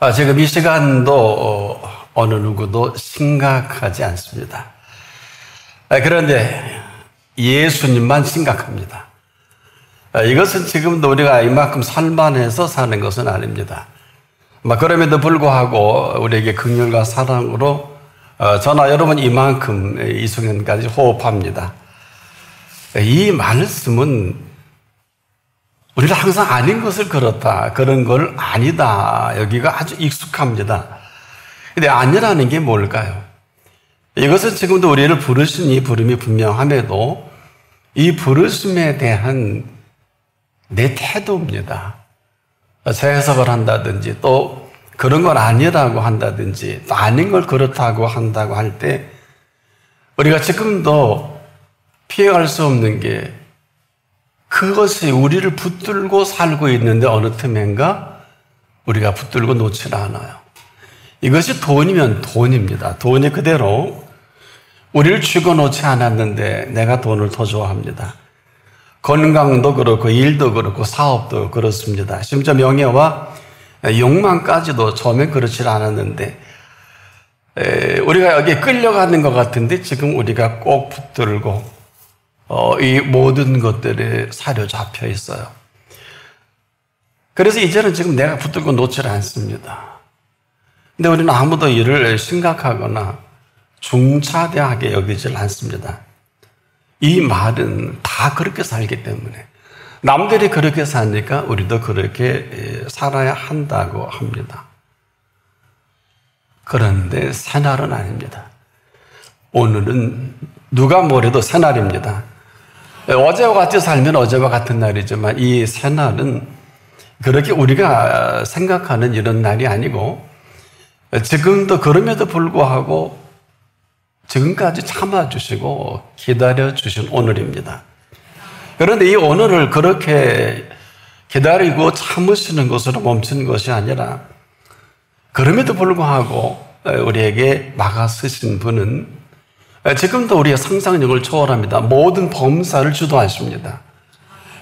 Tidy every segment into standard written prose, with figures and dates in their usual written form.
지금 이 시간도 어느 누구도 심각하지 않습니다. 그런데 예수님만 심각합니다. 이것은 지금도 우리가 이만큼 살만해서 사는 것은 아닙니다. 그럼에도 불구하고 우리에게 긍휼과 사랑으로 저나 여러분 이만큼 이 순간까지 호흡합니다. 이 말씀은 우리는 항상 아닌 것을 그렇다, 그런 걸 아니다, 여기가 아주 익숙합니다. 근데 아니라는 게 뭘까요? 이것은 지금도 우리를 부르신 이 부름이 분명함에도 이 부르심에 대한 내 태도입니다. 재해석을 한다든지 또 그런 건 아니라고 한다든지 또 아닌 걸 그렇다고 한다고 할 때 우리가 지금도 피해갈 수 없는 게 그것이 우리를 붙들고 살고 있는데 어느 틈엔가 우리가 붙들고 놓질 않아요. 이것이 돈이면 돈입니다. 돈이 그대로 우리를 죽여놓지 않았는데 내가 돈을 더 좋아합니다. 건강도 그렇고 일도 그렇고 사업도 그렇습니다. 심지어 명예와 욕망까지도 처음엔 그렇지 않았는데 우리가 여기에 끌려가는 것 같은데 지금 우리가 꼭 붙들고 이 모든 것들에 사로잡혀 있어요. 그래서 이제는 지금 내가 붙들고 놓질 않습니다. 근데 우리는 아무도 이를 심각하거나 중차대하게 여기질 않습니다. 이 말은 다 그렇게 살기 때문에 남들이 그렇게 사니까 우리도 그렇게 살아야 한다고 합니다. 그런데 새날은 아닙니다. 오늘은 누가 뭐래도 새날입니다. 어제와 같이 살면 어제와 같은 날이지만 이 새날은 그렇게 우리가 생각하는 이런 날이 아니고 지금도 그럼에도 불구하고 지금까지 참아주시고 기다려주신 오늘입니다. 그런데 이 오늘을 그렇게 기다리고 참으시는 것으로 멈춘 것이 아니라 그럼에도 불구하고 우리에게 막아쓰신 분은 지금도 우리의 상상력을 초월합니다. 모든 범사를 주도하십니다.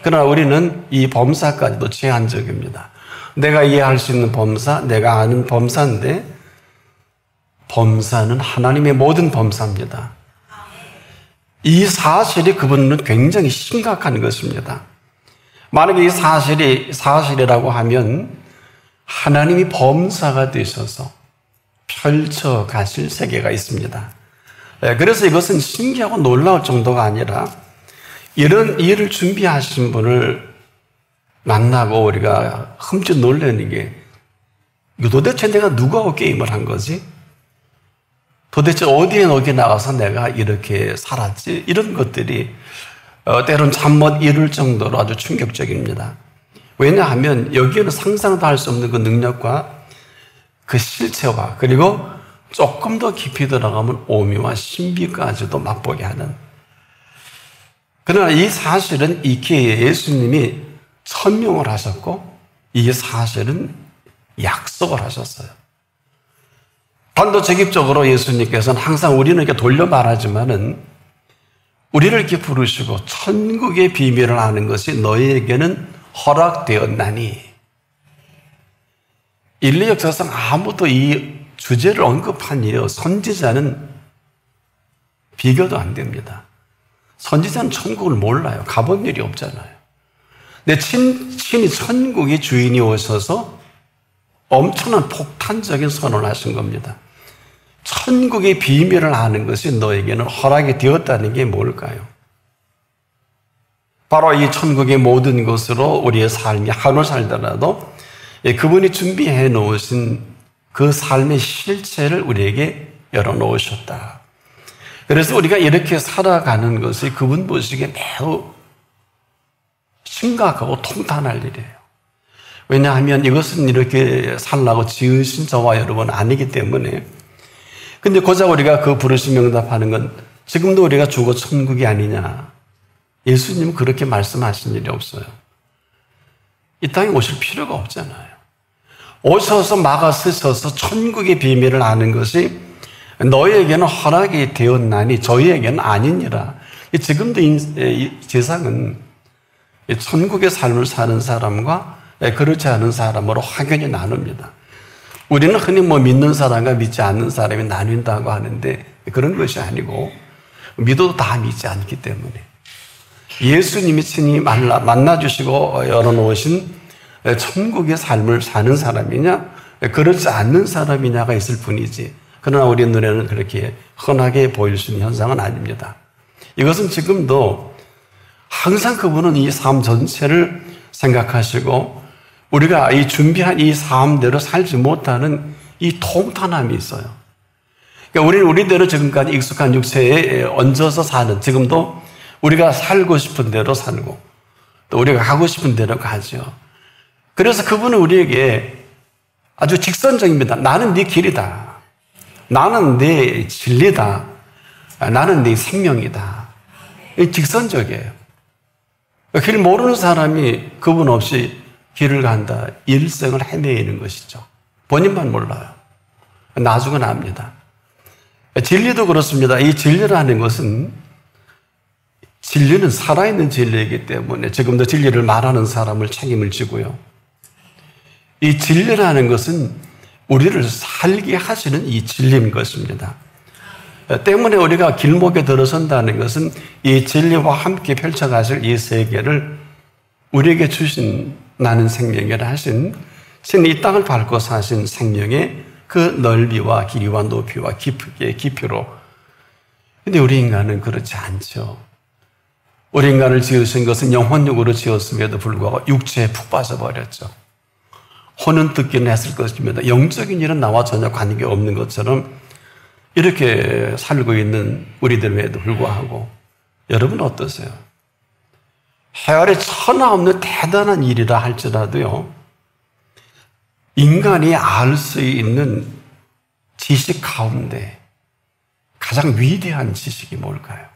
그러나 우리는 이 범사까지도 제한적입니다. 내가 이해할 수 있는 범사, 내가 아는 범사인데 범사는 하나님의 모든 범사입니다. 이 사실이 그분은 굉장히 심각한 것입니다. 만약에 이 사실이 사실이라고 하면 하나님이 범사가 되셔서 펼쳐 가실 세계가 있습니다. 그래서 이것은 신기하고 놀라울 정도가 아니라 이런 일을 준비하신 분을 만나고 우리가 흠칫 놀라는 게 도대체 내가 누구하고 게임을 한 거지? 도대체 어디에 나가서 내가 이렇게 살았지? 이런 것들이 때론 잠 못 이룰 정도로 아주 충격적입니다. 왜냐하면 여기에는 상상도 할 수 없는 그 능력과 그 실체와 그리고 조금 더 깊이 들어가면 오미와 신비까지도 맛보게 하는. 그러나 이 사실은 이게 예수님이 천명을 하셨고 이 사실은 약속을 하셨어요. 단도직입적으로 예수님께서는 항상 우리는 이렇게 돌려 말하지만은 우리를 이렇게 부르시고 천국의 비밀을 아는 것이 너희에게는 허락되었나니. 인류 역사상 아무도 이 주제를 언급한 이유 선지자는 비교도 안 됩니다. 선지자는 천국을 몰라요. 가본 일이 없잖아요. 근데 친히 천국의 주인이 오셔서 엄청난 폭탄적인 선언을 하신 겁니다. 천국의 비밀을 아는 것이 너에게는 허락이 되었다는 게 뭘까요? 바로 이 천국의 모든 것으로 우리의 삶이 하루 살더라도 그분이 준비해 놓으신 그 삶의 실체를 우리에게 열어놓으셨다. 그래서 우리가 이렇게 살아가는 것이 그분 보시기에 매우 심각하고 통탄할 일이에요. 왜냐하면 이것은 이렇게 살라고 지으신 저와 여러분 아니기 때문에. 근데 고작 우리가 그 부르심 응답하는 건 지금도 우리가 죽어 천국이 아니냐. 예수님은 그렇게 말씀하신 일이 없어요. 이 땅에 오실 필요가 없잖아요. 오셔서 막아 쓰셔서 천국의 비밀을 아는 것이 너희에게는 허락이 되었나니 저희에게는 아니니라. 지금도 이 세상은 천국의 삶을 사는 사람과 그렇지 않은 사람으로 확연히 나눕니다. 우리는 흔히 믿는 사람과 믿지 않는 사람이 나뉜다고 하는데 그런 것이 아니고 믿어도 다 믿지 않기 때문에 예수님이 친히 만나주시고 열어놓으신 천국의 삶을 사는 사람이냐 그렇지 않는 사람이냐가 있을 뿐이지, 그러나 우리 눈에는 그렇게 흔하게 보일 수 있는 현상은 아닙니다. 이것은 지금도 항상 그분은 이 삶 전체를 생각하시고 우리가 이 준비한 이 삶대로 살지 못하는 이 통탄함이 있어요. 그러니까 우리는 우리대로 지금까지 익숙한 육체에 얹어서 사는, 지금도 우리가 살고 싶은 대로 살고 또 우리가 가고 싶은 대로 가죠. 그래서 그분은 우리에게 아주 직선적입니다. 나는 네 길이다. 나는 네 진리다. 나는 네 생명이다. 직선적이에요. 길 모르는 사람이 그분 없이 길을 간다. 일생을 헤매이는 것이죠. 본인만 몰라요. 나중은 압니다. 진리도 그렇습니다. 이 진리라는 것은, 진리는 살아있는 진리이기 때문에 지금도 진리를 말하는 사람을 책임을 지고요. 이 진리라는 것은 우리를 살게 하시는 이 진리인 것입니다. 때문에 우리가 길목에 들어선다는 것은 이 진리와 함께 펼쳐가실 이 세계를 우리에게 주신, 나는 생명이라 하신 신이 이 땅을 밟고 사신 생명의 그 넓이와 길이와 높이와 깊이로. 근데 우리 인간은 그렇지 않죠. 우리 인간을 지으신 것은 영혼육으로 지었음에도 불구하고 육체에 푹 빠져버렸죠. 혼은 듣기는 했을 것입니다. 영적인 일은 나와 전혀 관계 없는 것처럼 이렇게 살고 있는 우리들에도 불구하고 여러분 어떠세요? 해열에 천하 없는 대단한 일이라 할지라도요, 인간이 알 수 있는 지식 가운데 가장 위대한 지식이 뭘까요?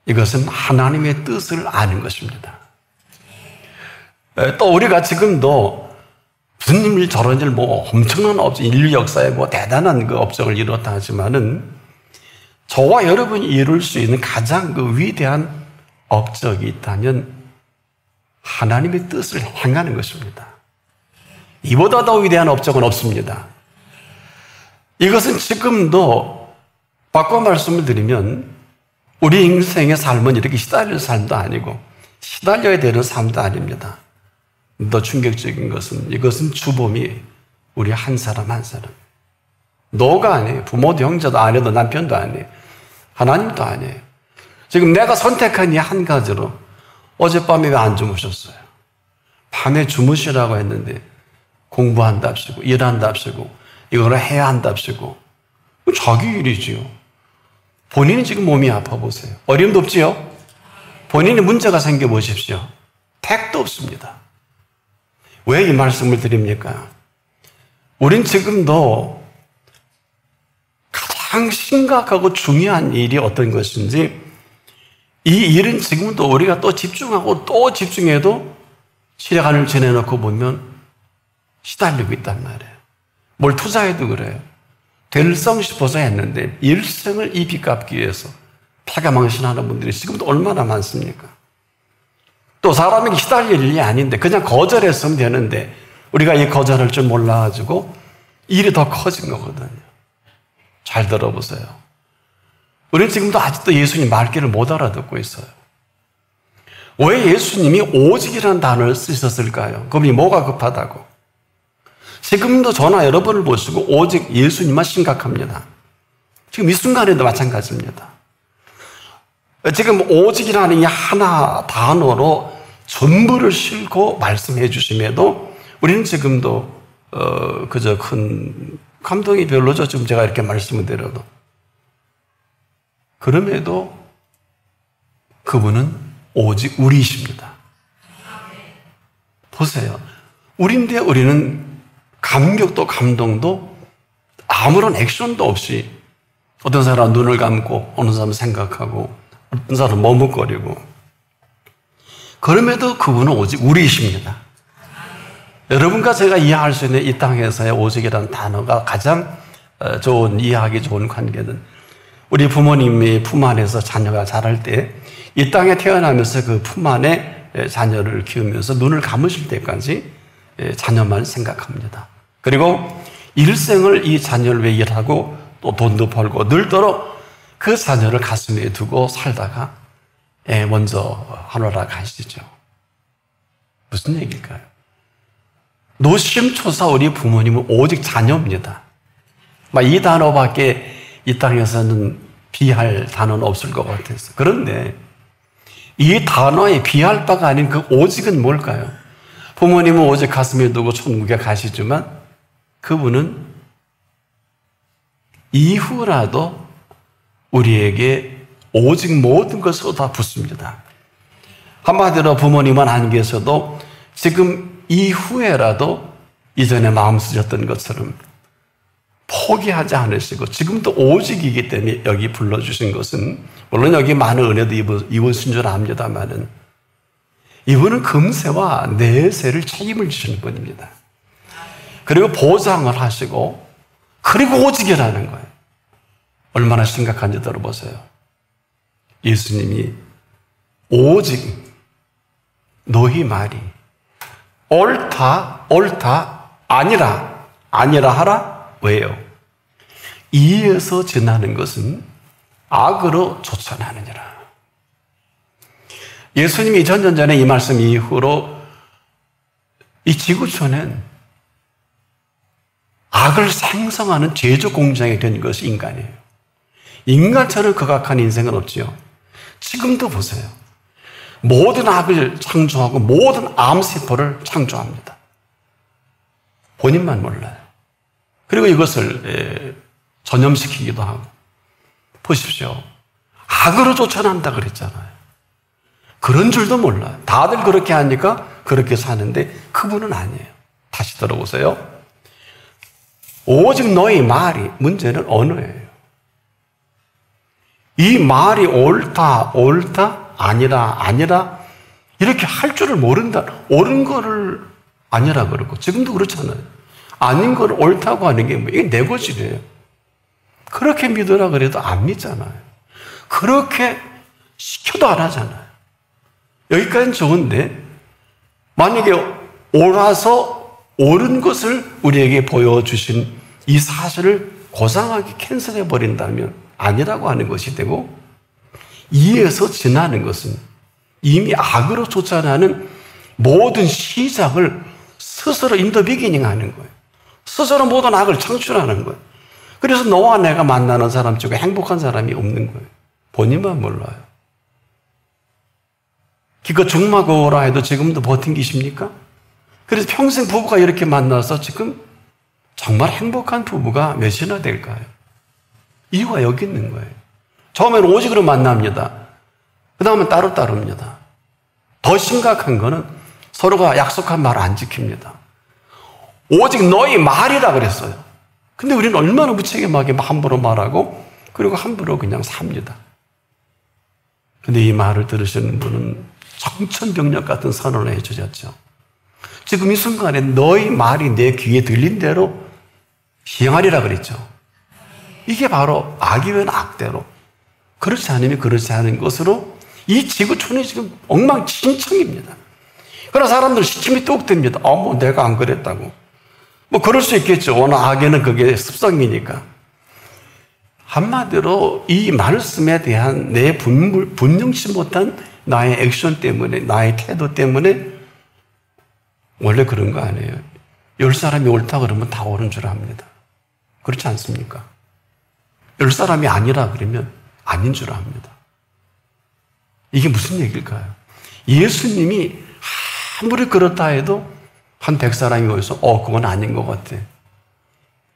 이것은 하나님의 뜻을 아는 것입니다. 또 우리가 지금도 무슨 일 저런 일 엄청난 업적, 인류 역사에 대단한 그 업적을 이뤘다 하지만은 저와 여러분이 이룰 수 있는 가장 그 위대한 업적이 있다면 하나님의 뜻을 행하는 것입니다. 이보다 더 위대한 업적은 없습니다. 이것은 지금도 바꿔 말씀을 드리면 우리 인생의 삶은 이렇게 시달릴 삶도 아니고 시달려야 되는 삶도 아닙니다. 더 충격적인 것은 이것은 주범이 우리 한 사람 한 사람. 너가 아니에요. 부모도 형제도 아니에요. 남편도 아니에요. 하나님도 아니에요. 지금 내가 선택한 이 한 가지로 어젯밤에 왜 안 주무셨어요? 밤에 주무시라고 했는데 공부한답시고 일한답시고 이거를 해야 한답시고 자기 일이지요. 본인이 지금 몸이 아파 보세요. 어려움도 없지요? 본인이 문제가 생겨 보십시오. 택도 없습니다. 왜 이 말씀을 드립니까? 우린 지금도 가장 심각하고 중요한 일이 어떤 것인지, 이 일은 지금도 우리가 또 집중하고 또 집중해도 시간을 지내놓고 보면 시달리고 있단 말이에요. 뭘 투자해도 그래요. 될성 싶어서 했는데 일생을 이 빚 갚기 위해서 패가망신하는 분들이 지금도 얼마나 많습니까? 또 사람에게 시달릴 일이 아닌데 그냥 거절했으면 되는데 우리가 이 거절할 줄 몰라가지고 일이 더 커진 거거든요. 잘 들어보세요. 우리는 지금도 아직도 예수님 말귀를 못 알아듣고 있어요. 왜 예수님이 오직이라는 단어를 쓰셨을까요? 그분이 뭐가 급하다고? 지금도 저나 여러분을 보시고 오직 예수님만 심각합니다. 지금 이 순간에도 마찬가지입니다. 지금 오직이라는 이 하나 단어로 전부를 싣고 말씀해 주심에도 우리는 지금도 그저 큰 감동이 별로죠. 지금 제가 이렇게 말씀을 드려도. 그럼에도 그분은 오직 우리이십니다. 보세요. 우리인데 우리는 감격도 감동도 아무런 액션도 없이 어떤 사람은 눈을 감고 어느 사람은 생각하고 어떤 사람은 머뭇거리고, 그럼에도 그분은 오직 우리이십니다. 여러분과 제가 이해할 수 있는 이 땅에서의 오직이라는 단어가 가장 좋은, 이해하기 좋은 관계는 우리 부모님이 품 안에서 자녀가 자랄 때 이 땅에 태어나면서 그 품 안에 자녀를 키우면서 눈을 감으실 때까지 자녀만 생각합니다. 그리고 일생을 이 자녀를 위해 일하고 또 돈도 벌고 늘도록 그 자녀를 가슴에 두고 살다가 먼저 하늘나라 가시죠. 무슨 얘기일까요? 노심초사 우리 부모님은 오직 자녀입니다. 이 단어밖에 이 땅에서는 비할 단어는 없을 것 같아서. 그런데 이 단어에 비할 바가 아닌 그 오직은 뭘까요? 부모님은 오직 가슴에 두고 천국에 가시지만 그분은 이후라도 우리에게 오직 모든 것을 쏟아 붓습니다. 한마디로 부모님은 안 계셔도 지금 이후에라도 이전에 마음 쓰셨던 것처럼 포기하지 않으시고 지금도 오직이기 때문에 여기 불러주신 것은 물론 여기 많은 은혜도 입으신 줄 압니다만은 이분은 금세와 내세를 책임을 지시는 분입니다. 그리고 보장을 하시고 그리고 오직이라는 거예요. 얼마나 심각한지 들어보세요. 예수님이 오직 너희 말이 옳다 아니라 하라. 왜요? 이에서 지나는 것은 악으로 쫓아나느니라. 예수님이 2000년 전에 이 말씀 이후로 이 지구촌엔 악을 생성하는 제조 공장이 된 것이 인간이에요. 인간처럼 극악한 인생은 없지요. 지금도 보세요. 모든 악을 창조하고 모든 암세포를 창조합니다. 본인만 몰라요. 그리고 이것을 전염시키기도 하고. 보십시오. 악으로 쫓아난다 그랬잖아요. 그런 줄도 몰라요. 다들 그렇게 하니까 그렇게 사는데 그분은 아니에요. 다시 들어보세요. 오직 너희 말이, 문제는 언어예요. 이 말이 옳다 아니라 이렇게 할 줄을 모른다. 옳은 거를 아니라 그러고 지금도 그렇잖아요. 아닌 걸 옳다고 하는 게 이게 내고집이에요. 그렇게 믿으라 그래도 안 믿잖아요. 그렇게 시켜도 안 하잖아요. 여기까지는 좋은데 만약에 옳아서 옳은 것을 우리에게 보여주신 이 사실을 고상하게 캔슬해 버린다면 아니라고 하는 것이 되고 이에서 지나는 것은 이미 악으로 쫓아나는 모든 시작을 스스로 인더 비기닝 하는 거예요. 스스로 모든 악을 창출하는 거예요. 그래서 너와 내가 만나는 사람 중에 행복한 사람이 없는 거예요. 본인만 몰라요. 기껏 중마고라 해도 지금도 버틴기십니까? 그래서 평생 부부가 이렇게 만나서 지금 정말 행복한 부부가 몇이나 될까요? 이유가 여기 있는 거예요. 처음에는 오직으로 만납니다. 그 다음은 따로따로입니다. 더 심각한 거는 서로가 약속한 말을 안 지킵니다. 오직 너희 말이라 그랬어요. 근데 우리는 얼마나 무책임하게 함부로 말하고 그리고 함부로 그냥 삽니다. 근데 이 말을 들으시는 분은 청천벽력 같은 선언을 해주셨죠. 지금 이 순간에 너희 말이 내 귀에 들린 대로 시행하리라 그랬죠. 이게 바로 악이면 악대로 그렇지 않으면 그렇지 않은 것으로 이 지구촌이 지금 엉망진창입니다. 그러나 사람들 시침이 뚝 됩니다. 뭐 내가 안 그랬다고. 뭐 그럴 수 있겠죠. 워낙 악에는 그게 습성이니까. 한마디로 이 말씀에 대한 내 분명치 못한 나의 액션 때문에, 나의 태도 때문에 원래 그런 거 아니에요. 10사람이 옳다 그러면 다 옳은 줄 압니다. 그렇지 않습니까? 10사람이 아니라 그러면 아닌 줄 압니다. 이게 무슨 얘기일까요? 예수님이 아무리 그렇다 해도 한 100사람이 모여서 그건 아닌 것 같아.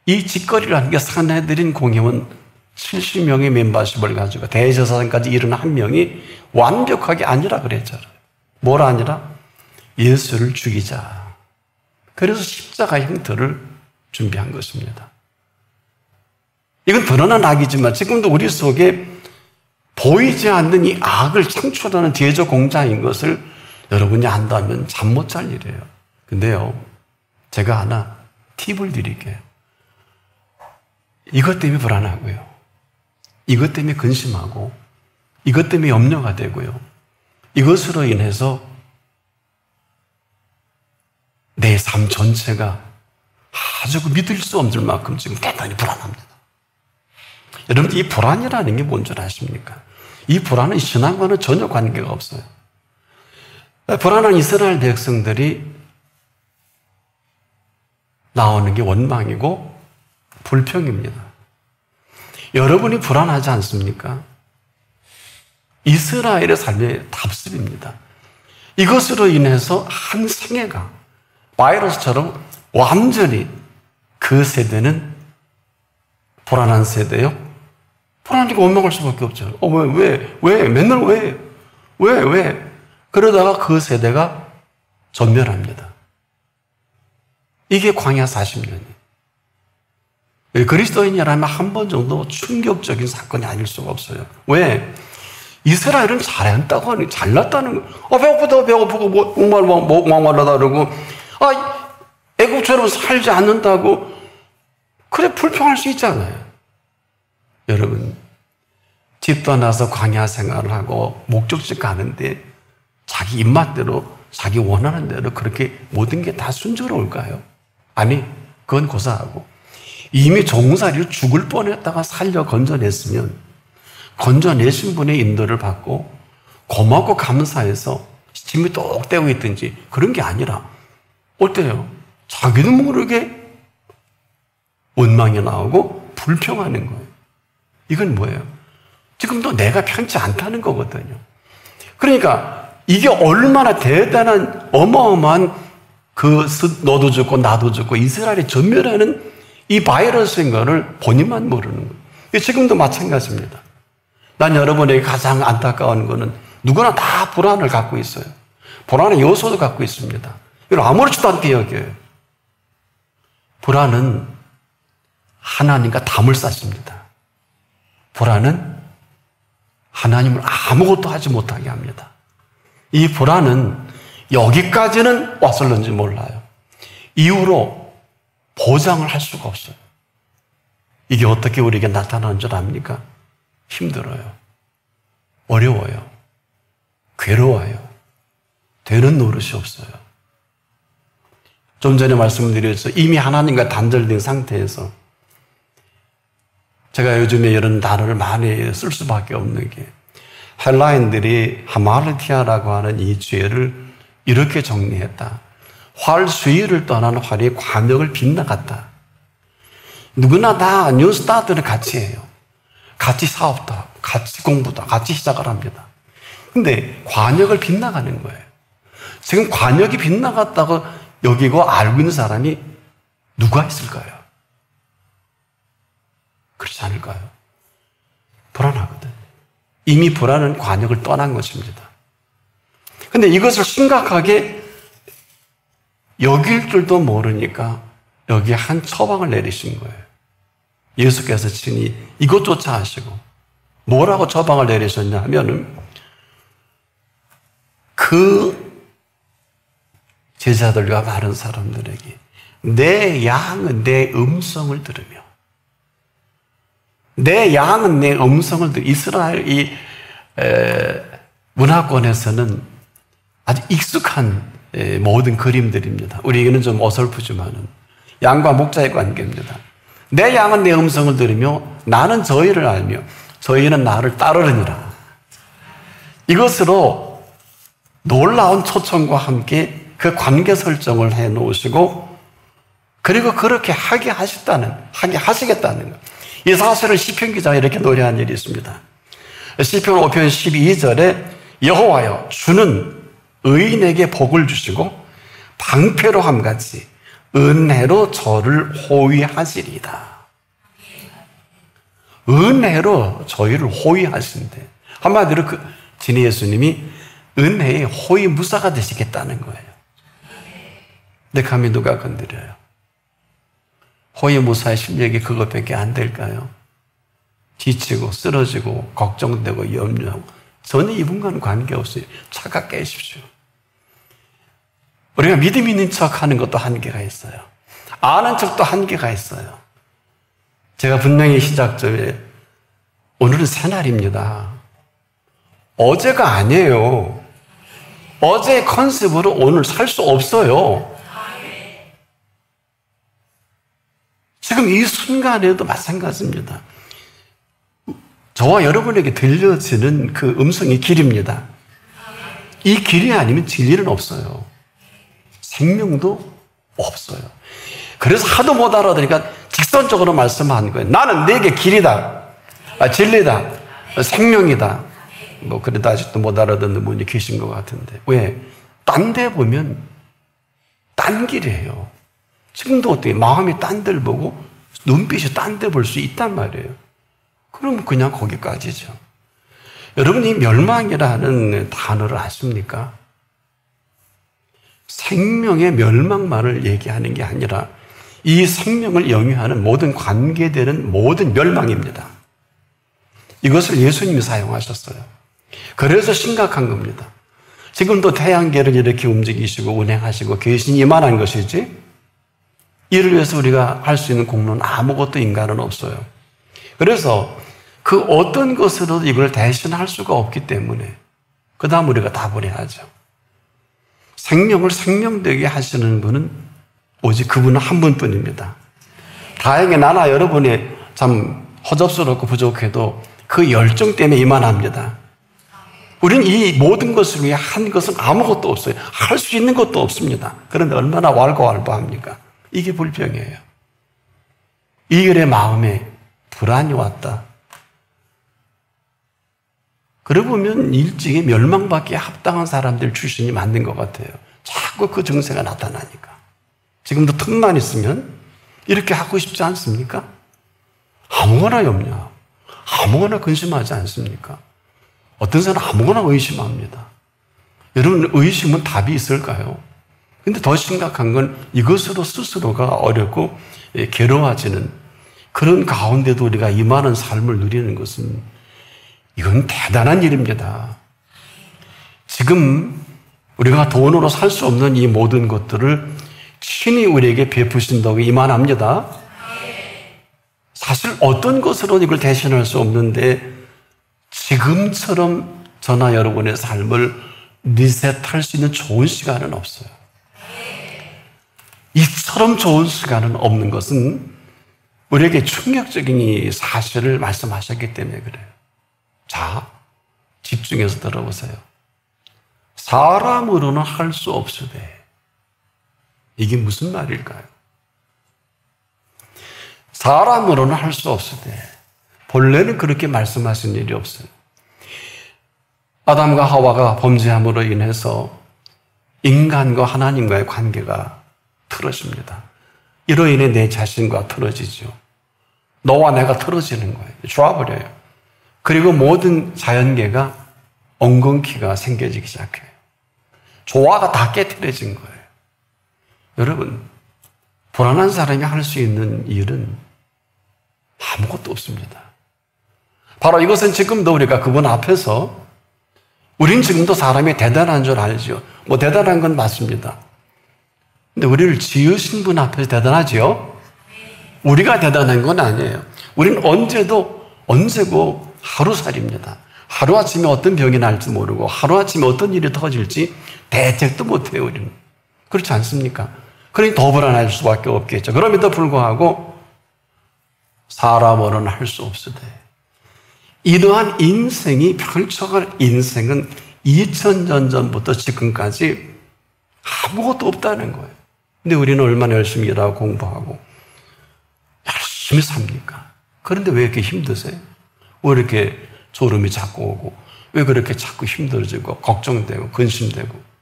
이 짓거리를 하는 게 산헤드린 공회원 70명의 멤버십을 가지고 대제사장까지 일어난 한 명이 완벽하게 아니라 그랬잖아요. 뭘 아니라? 예수를 죽이자. 그래서 십자가 형태를 준비한 것입니다. 이건 드러난 악이지만 지금도 우리 속에 보이지 않는 이 악을 창출하는 제조 공장인 것을 여러분이 안다면 잠 못 잘 일이에요. 근데요, 제가 하나 팁을 드릴게요. 이것 때문에 불안하고요. 이것 때문에 근심하고 이것 때문에 염려가 되고요. 이것으로 인해서 내 내 삶 전체가 아주 믿을 수 없을 만큼 지금 대단히 불안합니다. 여러분, 이 불안이라는 게 뭔 줄 아십니까? 이 불안은 신앙과는 전혀 관계가 없어요. 불안한 이스라엘 백성들이 나오는 게 원망이고 불평입니다. 여러분이 불안하지 않습니까? 이스라엘의 삶의 답습입니다. 이것으로 인해서 한 생애가 바이러스처럼 완전히 그 세대는 불안한 세대요. 불안하니까 원망할 수밖에 없죠. 맨날 왜? 그러다가 그 세대가 전멸합니다. 이게 광야 40년이에요. 그리스도인이라면 한 번 정도 충격적인 사건이 아닐 수가 없어요. 왜? 이스라엘은 잘했다고 하니, 잘났다는 거. 배고프고, 목말라다 그러고, 애국처럼 살지 않는다고. 그래, 불평할 수 있잖아요. 여러분, 집 떠나서 광야 생활을 하고, 목적지 가는데, 자기 입맛대로, 자기 원하는 대로 그렇게 모든 게 다 순조로울까요? 아니, 그건 고사하고. 이미 종살이로 죽을 뻔했다가 살려 건져냈으면, 건져내신 분의 인도를 받고 고맙고 감사해서 짐이 똑 떼고 있든지 그런 게 아니라 어때요? 자기도 모르게 원망이 나오고 불평하는 거예요. 이건 뭐예요? 지금도 내가 편치 않다는 거거든요. 그러니까 이게 얼마나 대단한 어마어마한 너도 죽고 나도 죽고 이스라엘이 전멸하는 이 바이러스인 거를 본인만 모르는 거예요. 지금도 마찬가지입니다. 난 여러분에게 가장 안타까운 거는 누구나 다 불안을 갖고 있어요. 불안의 요소도 갖고 있습니다. 이걸 아무렇지도 않게 여겨요. 불안은 하나님과 담을 쌓습니다. 불안은 하나님을 아무것도 하지 못하게 합니다. 이 불안은 여기까지는 왔을는지 몰라요. 이후로 보장을 할 수가 없어요. 이게 어떻게 우리에게 나타나는 줄 압니까? 힘들어요. 어려워요. 괴로워요. 되는 노릇이 없어요. 좀 전에 말씀드렸죠. 이미 하나님과 단절된 상태에서 제가 요즘에 이런 단어를 많이 쓸 수밖에 없는 게 헬라인들이 하말티아라고 하는 이 죄를 이렇게 정리했다. 활 수위를 떠나는 활이 관역을 빗나갔다. 누구나 다 뉴스타트를 같이 해요. 같이 사업도 하고, 같이 공부도 하고, 같이 시작을 합니다. 근데 관역을 빗나가는 거예요. 지금 관역이 빗나갔다고 여기고 알고 있는 사람이 누가 있을까요? 그렇지 않을까요? 불안하거든요. 이미 불안은 관역을 떠난 것입니다. 근데 이것을 심각하게 여길 줄도 모르니까 여기에 한 처방을 내리신 거예요. 예수께서 친히 이것조차 하시고 뭐라고 처방을 내리셨냐 하면은 그 제자들과 많은 사람들에게 내 양은 내 음성을 들으며 내 양은 내 음성을 들으며 이스라엘 이 문화권에서는 아주 익숙한 모든 그림들입니다. 우리에게는 좀 어설프지만은 양과 목자의 관계입니다. 내 양은 내 음성을 들으며 나는 저희를 알며 저희는 나를 따르느니라. 이것으로 놀라운 초청과 함께 그 관계 설정을 해 놓으시고 그리고 그렇게 하게 하시겠다는 것. 이 사실을 시편 기자가 이렇게 노래한 일이 있습니다. 시편 5편 12절에 여호와여 주는 의인에게 복을 주시고 방패로 함같이 은혜로 저를 호위하시리이다. 은혜로 저희를 호위하신대. 한마디로 진희 예수님이 은혜의 호위무사가 되시겠다는 거예요. 근데 감히 누가 건드려요? 호위무사의 실력이 그것밖에 안 될까요? 지치고 쓰러지고 걱정되고 염려하고 전혀 이분과는 관계없어요. 착각해 계십시오. 우리가 믿음 있는 척하는 것도 한계가 있어요. 아는 척도 한계가 있어요. 제가 분명히 시작점에 오늘은 새날입니다. 어제가 아니에요. 어제의 컨셉으로 오늘 살 수 없어요. 지금 이 순간에도 마찬가지입니다. 저와 여러분에게 들려지는 그 음성이 길입니다. 이 길이 아니면 진리는 없어요. 생명도 없어요. 그래서 하도 못 알아들으니까 직선적으로 말씀한 거예요. 나는 내게 길이다, 진리다, 생명이다. 뭐 그래도 아직도 못 알아듣는 분이 계신 것 같은데 왜? 딴 데 보면 딴 길이에요. 지금도 어떻게 마음이 딴 데를 보고 눈빛이 딴 데 볼 수 있단 말이에요. 그럼 그냥 거기까지죠. 여러분이 멸망이라는 단어를 아십니까? 생명의 멸망만을 얘기하는 게 아니라 이 생명을 영위하는 모든 관계되는 모든 멸망입니다. 이것을 예수님이 사용하셨어요. 그래서 심각한 겁니다. 지금도 태양계를 이렇게 움직이시고 운행하시고 계신 이만한 것이지 이를 위해서 우리가 할 수 있는 공로는 아무것도 인간은 없어요. 그래서 그 어떤 것으로도 이걸 대신할 수가 없기 때문에 그 다음 우리가 답을해야죠. 생명을 생명되게 하시는 분은 오직 그분은 한 분뿐입니다. 다행히 나나 여러분이 참 허접스럽고 부족해도 그 열정 때문에 이만합니다. 우리는 이 모든 것을 위해 한 것은 아무것도 없어요. 할 수 있는 것도 없습니다. 그런데 얼마나 왈가왈부합니까? 이게 불평이에요. 이열의 마음에 불안이 왔다. 그러고 보면 일찍이 멸망받기에 합당한 사람들 출신이 맞는 것 같아요. 자꾸 그 증세가 나타나니까. 지금도 틈만 있으면 이렇게 하고 싶지 않습니까? 아무거나 염려, 아무거나 근심하지 않습니까? 어떤 사람은 아무거나 의심합니다. 여러분, 의심은 답이 있을까요? 근데 더 심각한 건 이것으로 스스로가 어렵고 괴로워지는 그런 가운데도 우리가 이만한 삶을 누리는 것은 이건 대단한 일입니다. 지금 우리가 돈으로 살 수 없는 이 모든 것들을 친히 우리에게 베푸신다고 이만합니다. 사실 어떤 것으로는 이걸 대신할 수 없는데 지금처럼 저나 여러분의 삶을 리셋할 수 있는 좋은 시간은 없어요. 이처럼 좋은 시간은 없는 것은 우리에게 충격적인 이 사실을 말씀하셨기 때문에 그래요. 자, 집중해서 들어보세요. 사람으로는 할 수 없으되. 이게 무슨 말일까요? 사람으로는 할 수 없으되. 본래는 그렇게 말씀하신 일이 없어요. 아담과 하와가 범죄함으로 인해서 인간과 하나님과의 관계가 틀어집니다. 이로 인해 내 자신과 틀어지죠. 너와 내가 틀어지는 거예요. 좋아버려요. 그리고 모든 자연계가 엉겅퀴가 생겨지기 시작해요. 조화가 다 깨트려진 거예요. 여러분, 불안한 사람이 할 수 있는 일은 아무것도 없습니다. 바로 이것은 지금도 우리가 그분 앞에서 우린 지금도 사람이 대단한 줄 알죠. 뭐 대단한 건 맞습니다. 근데 우리를 지으신 분 앞에서 대단하죠? 우리가 대단한 건 아니에요. 우린 언제고 하루살이입니다. 하루아침에 어떤 병이 날지 모르고 하루아침에 어떤 일이 터질지 대책도 못해요, 우리는. 그렇지 않습니까? 그러니 더 불안할 수밖에 없겠죠. 그럼에도 불구하고 사람으로는 할 수 없으되 이러한 인생이 펼쳐갈 인생은 2000년 전부터 지금까지 아무것도 없다는 거예요. 근데 우리는 얼마나 열심히 일하고 공부하고 열심히 삽니까? 그런데 왜 이렇게 힘드세요? 왜 이렇게 졸음이 자꾸 오고 왜 그렇게 자꾸 힘들어지고 걱정되고 근심되고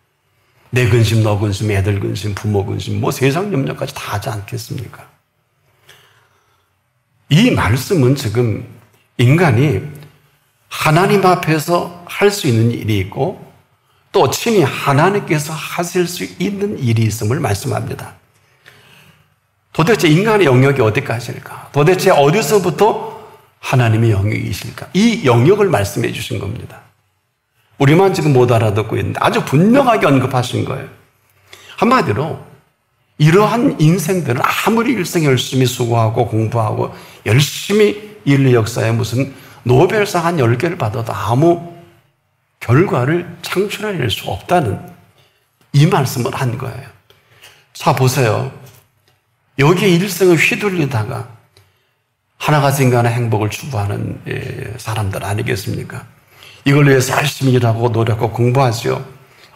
내 근심, 너 근심, 애들 근심, 부모 근심 뭐 세상 염려까지 다 하지 않겠습니까? 이 말씀은 지금 인간이 하나님 앞에서 할 수 있는 일이 있고 또 친히 하나님께서 하실 수 있는 일이 있음을 말씀합니다. 도대체 인간의 영역이 어디까지일까? 도대체 어디서부터 하나님의 영역이실까? 이 영역을 말씀해 주신 겁니다. 우리만 지금 못 알아듣고 있는데 아주 분명하게 언급하신 거예요. 한마디로 이러한 인생들은 아무리 일생 열심히 수고하고 공부하고 열심히 인류 역사에 무슨 노벨상 한 10개를 받아도 아무 결과를 창출해낼 수 없다는 이 말씀을 한 거예요. 자, 보세요. 여기에 일생을 휘둘리다가 하나같이 인간의 행복을 추구하는 사람들 아니겠습니까? 이걸 위해서 열심히 일하고 노력하고 공부하죠.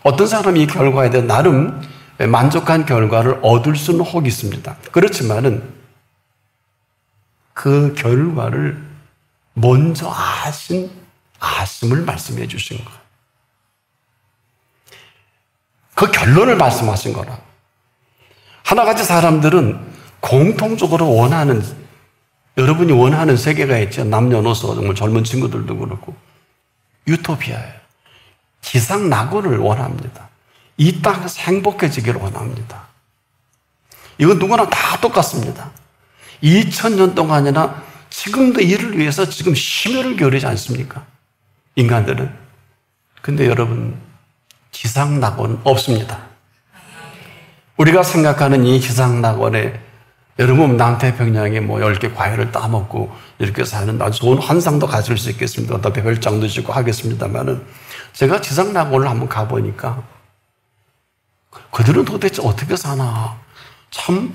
어떤 사람이 이 결과에 대해 나름 만족한 결과를 얻을 수는 혹 있습니다. 그렇지만은 그 결과를 먼저 아심을 말씀해 주신 거예요. 그 결론을 말씀하신 거라. 하나같이 사람들은 공통적으로 원하는, 여러분이 원하는 세계가 있죠. 남녀노소, 정말 젊은 친구들도 그렇고. 유토피아예요. 지상낙원을 원합니다. 이 땅에서 행복해지기를 원합니다. 이건 누구나 다 똑같습니다. 2000년 동안이나 지금도 이를 위해서 지금 심혈을 기울이지 않습니까? 인간들은. 근데 여러분, 지상낙원은 없습니다. 우리가 생각하는 이 지상낙원에 여러분 남태평양에 뭐 10개 과일을 따먹고 이렇게 사는 아주 좋은 환상도 가질 수 있겠습니다. 어차피 별장도 짓고 하겠습니다만은 제가 지상낙원을 한번 가보니까 그들은 도대체 어떻게 사나 참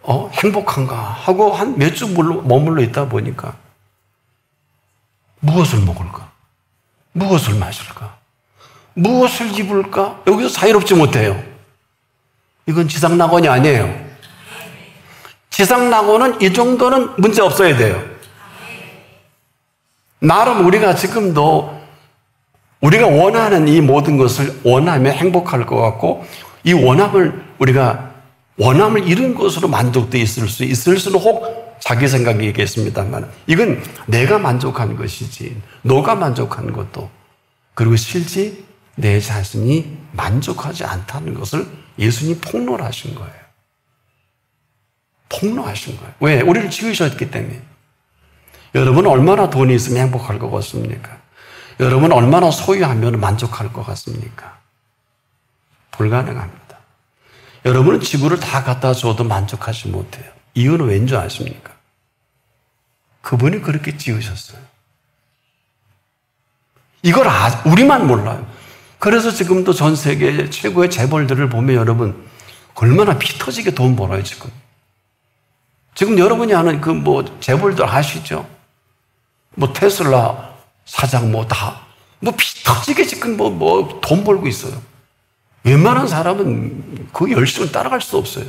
행복한가 하고 한 몇 주 머물러 있다 보니까 무엇을 먹을까? 무엇을 마실까? 무엇을 입을까? 여기서 자유롭지 못해요. 이건 지상낙원이 아니에요. 지상낙원은 이 정도는 문제 없어야 돼요. 나름 우리가 지금도 우리가 원하는 이 모든 것을 원하면 행복할 것 같고 이 우리가 원함을 이룬 것으로 만족도 있을 수는 혹 자기 생각이겠습니다만 이건 내가 만족한 것이지 너가 만족한 것도 그리고 실제 내 자신이 만족하지 않다는 것을 예수님이 폭로하신 거예요. 폭로하신 거예요. 왜? 우리를 지으셨기 때문에. 여러분 얼마나 돈이 있으면 행복할 것 같습니까? 여러분 얼마나 소유하면 만족할 것 같습니까? 불가능합니다. 여러분은 지구를 다 갖다 줘도 만족하지 못해요. 이유는 왠 줄 아십니까? 그분이 그렇게 지으셨어요. 이걸 우리만 몰라요. 그래서 지금도 전 세계 최고의 재벌들을 보면 여러분 얼마나 피 터지게 돈 벌어요 지금. 지금 여러분이 아는 그 재벌들 아시죠? 테슬라 사장 피 터지게 지금 돈 벌고 있어요. 웬만한 사람은 그 열심을 따라갈 수 없어요.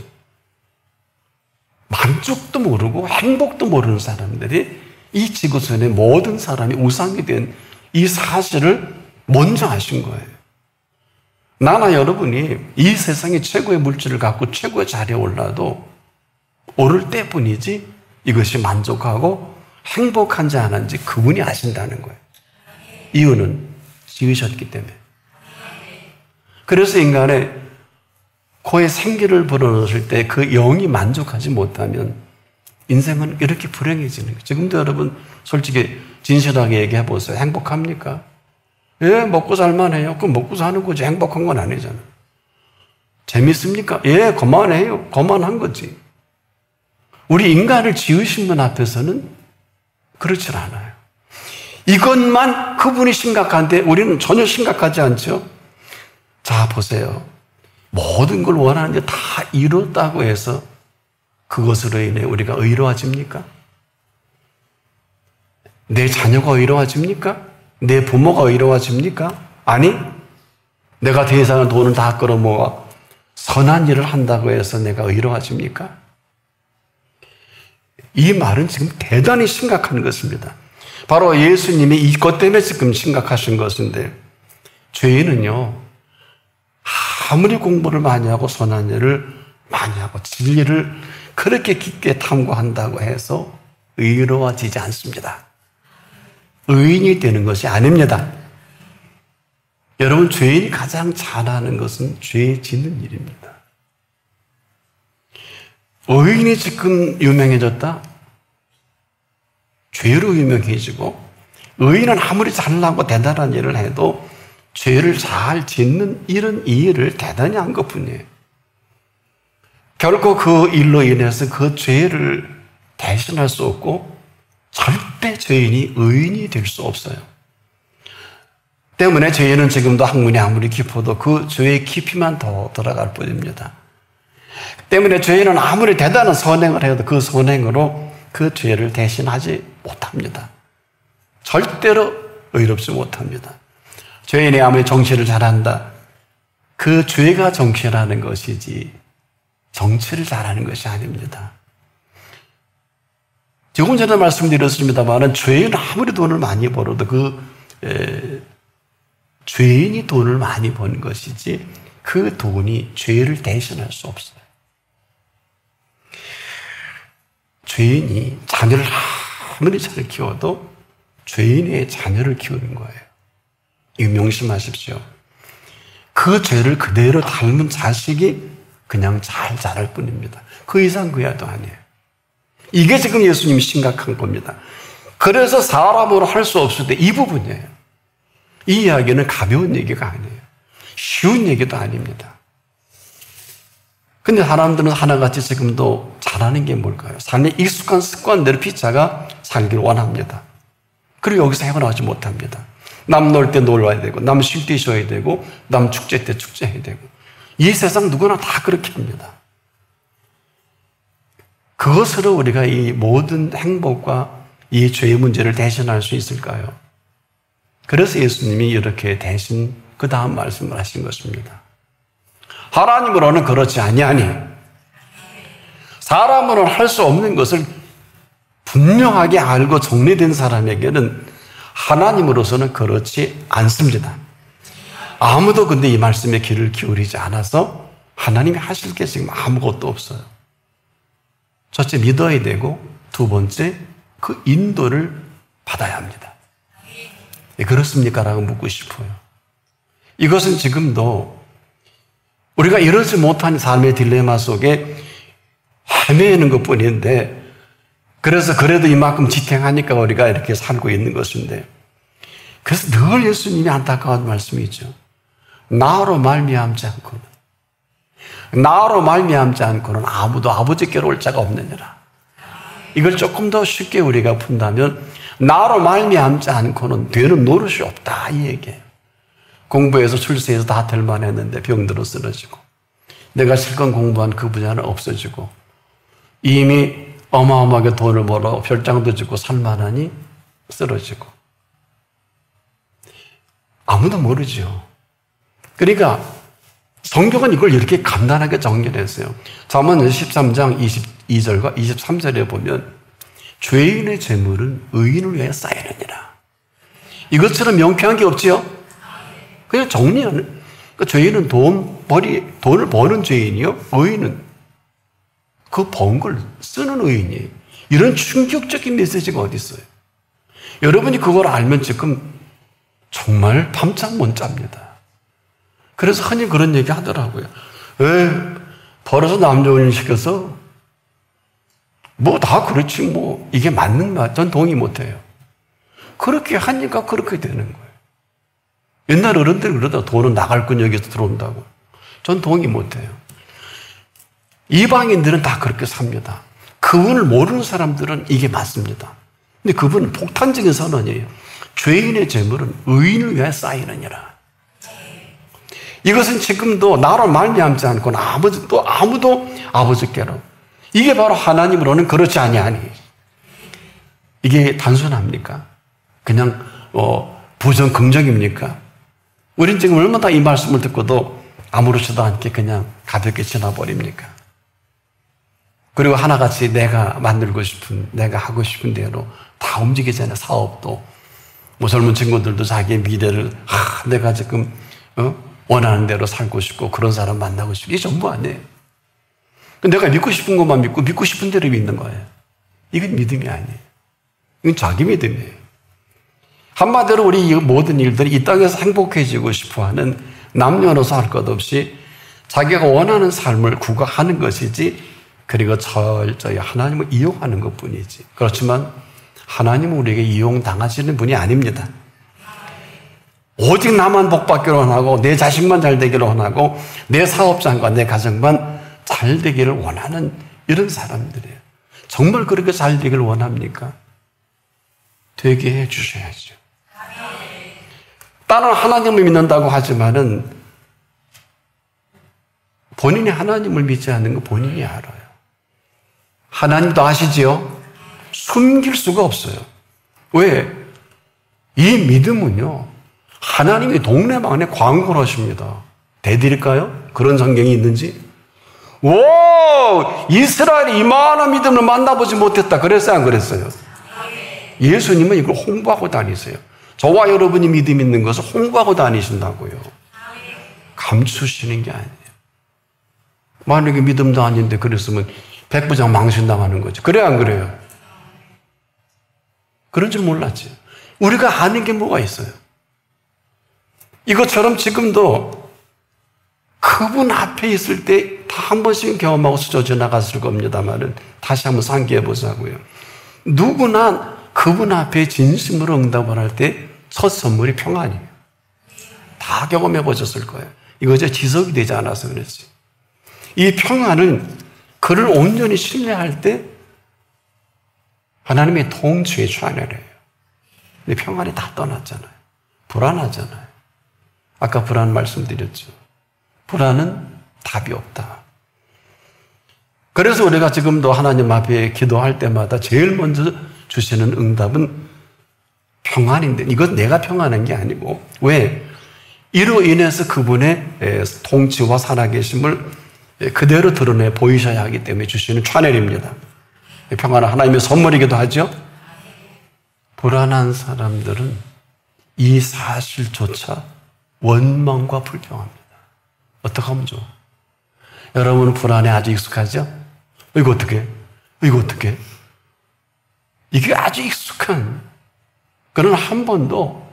만족도 모르고 행복도 모르는 사람들이 이 지구촌의 모든 사람이 우상이 된 이 사실을 먼저 아신 거예요. 나나 여러분이 이 세상의 최고의 물질을 갖고 최고의 자리에 올라도 오를 때뿐이지 이것이 만족하고 행복한지 안 한지 그분이 아신다는 거예요. 이유는 지으셨기 때문에. 그래서 인간의 코에 생기를 불어넣으실 때 그 영이 만족하지 못하면 인생은 이렇게 불행해지는 거예요. 지금도 여러분 솔직히 진실하게 얘기해 보세요. 행복합니까? 예, 먹고 살만해요. 그럼 먹고 사는 거지. 행복한 건 아니잖아요. 재밌습니까? 예, 거만해요. 거만한 거지. 우리 인간을 지으신 분 앞에서는 그렇지 않아요. 이것만 그분이 심각한데 우리는 전혀 심각하지 않죠? 자, 보세요. 모든 걸 원하는 게 다 이뤘다고 해서 그것으로 인해 우리가 의로워집니까? 내 자녀가 의로워집니까? 내 부모가 의로워집니까? 아니, 내가 대상의 돈을 다 끌어모아 선한 일을 한다고 해서 내가 의로워집니까? 이 말은 지금 대단히 심각한 것입니다. 바로 예수님이 이것 때문에 지금 심각하신 것인데 죄인은요, 아무리 공부를 많이 하고 선한 일을 많이 하고 진리를 그렇게 깊게 탐구한다고 해서 의로워지지 않습니다. 의인이 되는 것이 아닙니다. 여러분, 죄인이 가장 잘하는 것은 죄 짓는 일입니다. 의인이 지금 유명해졌다? 죄로 유명해지고 의인은 아무리 잘나고 대단한 일을 해도 죄를 잘 짓는 이런 일을 대단히 한 것뿐이에요. 결코 그 일로 인해서 그 죄를 대신할 수 없고 절대 죄인이 의인이 될 수 없어요. 때문에 죄인은 지금도 학문이 아무리 깊어도 그 죄의 깊이만 더 들어갈 뿐입니다. 때문에 죄인은 아무리 대단한 선행을 해도 그 선행으로 그 죄를 대신하지 못합니다. 절대로 의롭지 못합니다. 죄인이 아무리 정치를 잘한다. 그 죄가 정치라는 것이지 정치를 잘하는 것이 아닙니다. 조금 전에 말씀드렸습니다만 죄인은 아무리 돈을 많이 벌어도 죄인이 돈을 많이 버는 것이지 그 돈이 죄를 대신할 수 없어요. 죄인이 자녀를 아무리 잘 키워도 죄인의 자녀를 키우는 거예요. 이거 명심하십시오. 그 죄를 그대로 닮은 자식이 그냥 잘 자랄 뿐입니다. 그 이상 그 이하도 아니에요. 이게 지금 예수님이 심각한 겁니다. 그래서 사람으로 할 수 없을 때 이 부분이에요. 이 이야기는 가벼운 얘기가 아니에요. 쉬운 얘기도 아닙니다. 근데 사람들은 하나같이 지금도 잘하는 게 뭘까요? 삶의 익숙한 습관대로 피차가 살기를 원합니다. 그리고 여기서 헤어나오지 못합니다. 남 놀 때 놀아야 되고, 남 쉴 때 쉬어야 되고, 남 축제 때 축제해야 되고. 이 세상 누구나 다 그렇게 합니다. 그것으로 우리가 이 모든 행복과 이 죄의 문제를 대신할 수 있을까요? 그래서 예수님이 이렇게 대신 그 다음 말씀을 하신 것입니다. 하나님으로는 그렇지 아니하니 사람으로는 할 수 없는 것을 분명하게 알고 정리된 사람에게는 하나님으로서는 그렇지 않습니다. 아무도 근데 이 말씀에 귀를 기울이지 않아서 하나님이 하실 게 지금 아무것도 없어요. 첫째 믿어야 되고 두 번째 그 인도를 받아야 합니다. 그렇습니까? 라고 묻고 싶어요. 이것은 지금도 우리가 이러지 못한 삶의 딜레마 속에 헤매는 것뿐인데 그래서 그래도 이만큼 지탱하니까 우리가 이렇게 살고 있는 것인데 그래서 늘 예수님이 안타까운 말씀이죠. 나로 말미암지 않고는 아무도 아버지께로 올 자가 없느니라. 이걸 조금 더 쉽게 우리가 푼다면 나로 말미암지 않고는 되는 노릇이 없다 이 얘기예요. 공부해서 출세해서 다 될 만했는데 병들어 쓰러지고 내가 실컷 공부한 그 분야는 없어지고 이미 어마어마하게 돈을 벌어 별장도 짓고 살만하니 쓰러지고 아무도 모르죠. 그러니까 성경은 이걸 이렇게 간단하게 정리했어요. 잠언 13장 22절과 23절에 보면 죄인의 재물은 의인을 위해 쌓이느니라. 이것처럼 명쾌한 게 없지요? 그냥 정리하는. 그러니까 죄인은 돈을 버는 죄인이요. 의인은 그 번 걸 쓰는 의인이에요. 이런 충격적인 메시지가 어디 있어요? 여러분이 그걸 알면 지금 정말 밤잠 못 잡니다. 그래서 흔히 그런 얘기 하더라고요. 벌어서 남 좋은 일 시켜서 뭐 다 그렇지 뭐 이게 맞는 말 전 동의 못해요. 그렇게 하니까 그렇게 되는 거예요. 옛날 어른들이 그러다 돈은 나갈 근육에서 들어온다고. 전 동의 못해요. 이방인들은 다 그렇게 삽니다. 그분을 모르는 사람들은 이게 맞습니다. 근데 그분은 폭탄적인 선언이에요. 죄인의 재물은 의인을 위해 쌓이느니라. 이것은 지금도 나로 말미암지 않고는 아무도 아버지께로. 이게 바로 하나님으로는 그렇지 아니하니. 이게 단순합니까? 그냥 부정 긍정입니까? 우린 지금 얼마나 이 말씀을 듣고도 아무렇지도 않게 그냥 가볍게 지나버립니까? 그리고 하나같이 내가 만들고 싶은, 내가 하고 싶은 대로 다 움직이잖아요. 사업도. 뭐 젊은 친구들도 자기의 미래를, 내가 지금, 원하는 대로 살고 싶고 그런 사람 만나고 싶고 이게 전부 아니에요. 내가 믿고 싶은 것만 믿고 싶은 대로 믿는 거예요. 이건 믿음이 아니에요. 이건 자기 믿음이에요. 한마디로 우리 모든 일들이 이 땅에서 행복해지고 싶어하는 남녀노소 할 것 없이 자기가 원하는 삶을 구가하는 것이지 그리고 철저히 하나님을 이용하는 것뿐이지. 그렇지만 하나님은 우리에게 이용당하시는 분이 아닙니다. 오직 나만 복받기를 원하고 내 자식만 잘 되기를 원하고 내 사업장과 내 가정만 잘 되기를 원하는 이런 사람들이에요. 정말 그렇게 잘 되기를 원합니까? 되게 해 주셔야죠. 나는 하나님을 믿는다고 하지만은 본인이 하나님을 믿지 않는 거 본인이 알아요. 하나님도 아시지요? 숨길 수가 없어요. 왜? 이 믿음은요, 하나님이 동네방네 광고를 하십니다. 대드릴까요? 그런 성경이 있는지? 오! 이스라엘이 이만한 믿음을 만나보지 못했다. 그랬어요? 안 그랬어요? 예수님은 이걸 홍보하고 다니세요. 저와 여러분이 믿음 있는 것을 홍보하고 다니신다고요. 감추시는 게 아니에요. 만약에 믿음도 아닌데 그랬으면 백부장 망신당하는 거죠. 그래요, 안 그래요? 그런 줄 몰랐지. 우리가 아는 게 뭐가 있어요? 이것처럼 지금도 그분 앞에 있을 때 다 한 번씩 경험하고 스쳐 지나갔을 겁니다만은 다시 한번 상기해 보자고요. 누구나 그분 앞에 진심으로 응답을 할 때 첫 선물이 평안이에요. 다 경험해 보셨을 거예요. 이것이 지속이 되지 않아서 그렇지. 이 평안은 그를 온전히 신뢰할 때 하나님의 통치에 찬열해요. 근데 평안이 다 떠났잖아요. 불안하잖아요. 아까 불안 말씀드렸죠. 불안은 답이 없다. 그래서 우리가 지금도 하나님 앞에 기도할 때마다 제일 먼저 주시는 응답은 평안인데, 이건 내가 평안한 게 아니고, 왜? 이로 인해서 그분의 통치와 살아계심을 그대로 드러내 보이셔야 하기 때문에 주시는 찬열입니다. 평안은 하나님의 선물이기도 하죠. 불안한 사람들은 이 사실조차 원망과 불평합니다. 어떻게 하면 좋아? 여러분은 불안에 아주 익숙하죠? 이거 어떻게? 이거 어떻게? 이게 아주 익숙한, 그러나 한 번도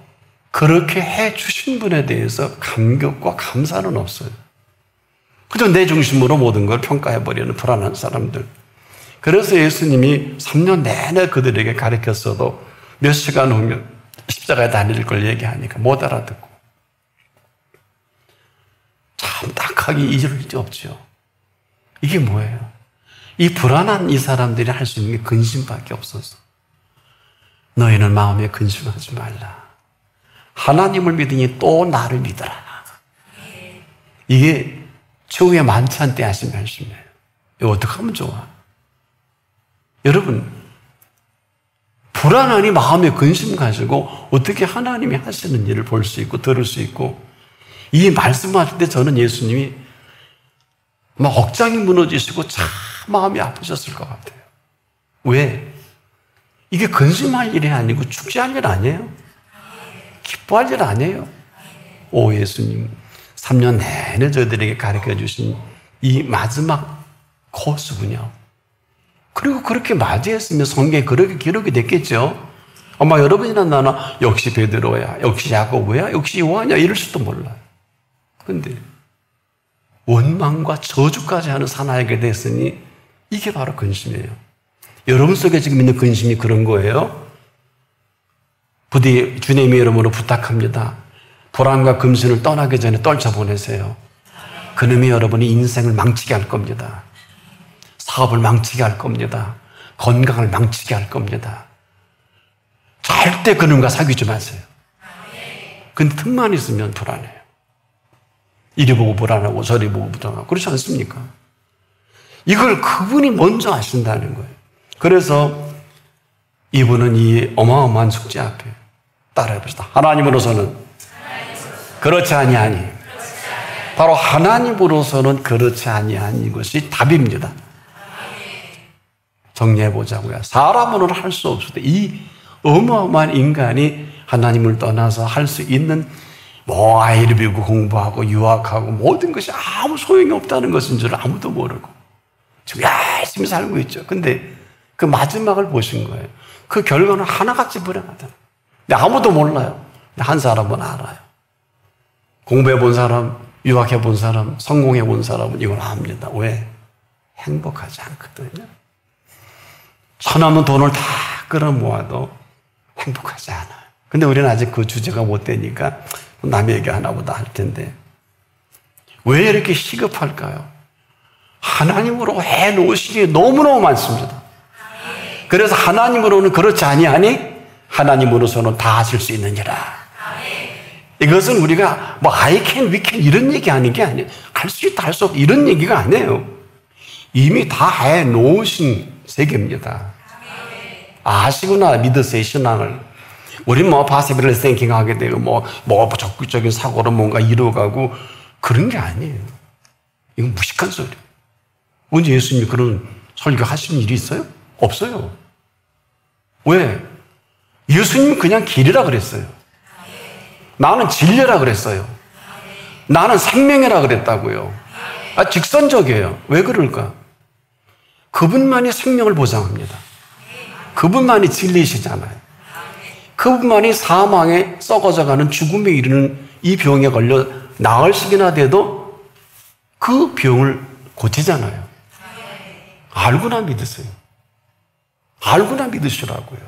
그렇게 해 주신 분에 대해서 감격과 감사는 없어요. 그저 내 중심으로 모든 걸 평가해버리는 불안한 사람들. 그래서 예수님이 3년 내내 그들에게 가르쳤어도 몇 시간 후면 십자가에 달릴 걸 얘기하니까 못 알아듣고. 참 딱하기 잊을 수 없죠. 이게 뭐예요? 이 불안한 이 사람들이 할 수 있는 게 근심밖에 없어서. 너희는 마음에 근심하지 말라. 하나님을 믿으니 또 나를 믿어라. 이게 최후의 만찬 때 하신 말씀이에요. 이거 어떻게 하면 좋아? 여러분, 불안하니 마음에 근심 가지고 어떻게 하나님이 하시는 일을 볼 수 있고 들을 수 있고, 이 말씀하실 때 저는 예수님이 막 억장이 무너지시고 참 마음이 아프셨을 것 같아요. 왜? 이게 근심할 일이 아니고 축제할 일 아니에요? 기뻐할 일 아니에요? 오 예수님, 3년 내내 저희들에게 가르쳐 주신 이 마지막 코스군요. 그리고 그렇게 맞이했으면 성경에 그렇게 기록이 됐겠죠. 아마 여러분이나 나나 역시 베드로야, 역시 야고보야, 역시 요한이야 이럴 수도 몰라요. 그런데 원망과 저주까지 하는 사나이가 됐으니 이게 바로 근심이에요. 여러분 속에 지금 있는 근심이 그런 거예요. 부디 주님의 이름으로 부탁합니다. 불안과 근심을 떠나기 전에 떨쳐보내세요. 그놈이 여러분의 인생을 망치게 할 겁니다. 사업을 망치게 할 겁니다. 건강을 망치게 할 겁니다. 절대 그놈과 사귀지 마세요. 근데 틈만 있으면 불안해요. 이리 보고 불안하고 저리 보고 불안하고 그렇지 않습니까? 이걸 그분이 먼저 아신다는 거예요. 그래서 이분은 이 어마어마한 숙제 앞에 따라해봅시다. 하나님으로서는 그렇지 아니하니. 바로 하나님으로서는 그렇지 아니한 이것이 답입니다. 정리해보자고요. 사람으로는 할 수 없을 때 이 어마어마한 인간이 하나님을 떠나서 할 수 있는 뭐 아이를 배우고 공부하고 유학하고 모든 것이 아무 소용이 없다는 것인 줄 아무도 모르고 지금 열심히 살고 있죠. 근데 그 마지막을 보신 거예요. 그 결과는 하나같이 불행하다. 근데 아무도 몰라요. 근데 한 사람은 알아요. 공부해 본 사람, 유학해 본 사람, 성공해 본 사람은 이걸 압니다. 왜? 행복하지 않거든요. 천하면 돈을 다 끌어모아도 행복하지 않아요. 근데 우리는 아직 그 주제가 못 되니까 남의 얘기 하나보다 할 텐데 왜 이렇게 시급할까요? 하나님으로 해놓으신 게 너무너무 많습니다. 그래서 하나님으로는 그렇지 아니하니 하나님으로서는 다 하실 수 있느니라. 이것은 우리가 뭐 I can, we can 이런 얘기 하는 게 아니에요. 할 할 수 있다, 할 수 없다 이런 얘기가 아니에요. 이미 다 해놓으신 세계입니다. 아시구나, 믿으세요, 신앙을. 우리 possible thinking 하게 되고, 적극적인 사고로 뭔가 이루어가고, 그런 게 아니에요. 이건 무식한 소리예요. 언제 예수님이 그런 설교 하신 일이 있어요? 없어요. 왜? 예수님은 그냥 길이라 그랬어요. 나는 진리라 그랬어요. 나는 생명이라 그랬다고요. 직선적이에요. 왜 그럴까? 그분만이 생명을 보장합니다. 그분만이 진리시잖아요. 그분만이 사망에 썩어져가는 죽음에 이르는 이 병에 걸려 나흘씩이나 돼도 그 병을 고치잖아요. 알고나 믿으세요. 알고나 믿으시라고요.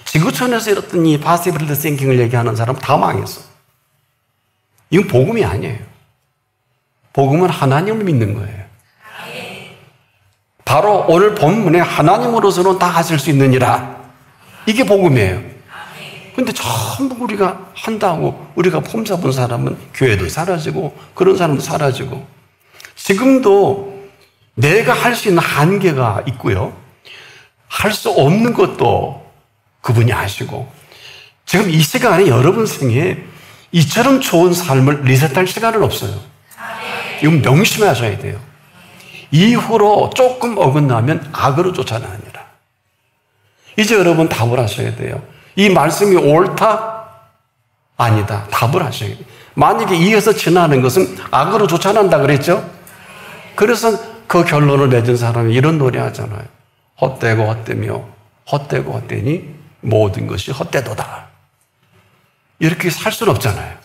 지구촌에서 이렇던 이 possible thinking을 얘기하는 사람 다 망했어. 이건 복음이 아니에요. 복음은 하나님을 믿는 거예요. 바로 오늘 본문에 하나님으로서는 다 하실 수 있느니라. 이게 복음이에요. 근데 전부 우리가 한다고 우리가 폼 잡은 사람은 교회도 사라지고 그런 사람도 사라지고 지금도 내가 할 수 있는 한계가 있고요. 할 수 없는 것도 그분이 아시고 지금 이 시간에 여러분 생에 이처럼 좋은 삶을 리셋할 시간은 없어요. 이건 명심하셔야 돼요. 이후로 조금 어긋나면 악으로 쫓아다니라. 이제 여러분 답을 하셔야 돼요. 이 말씀이 옳다? 아니다. 답을 하셔야 돼요. 만약에 이어서 지나는 것은 악으로 쫓아난다 그랬죠? 그래서 그 결론을 맺은 사람이 이런 노래 하잖아요. 헛되고 헛되며 헛되고 헛되니 모든 것이 헛되도다. 이렇게 살 수는 없잖아요.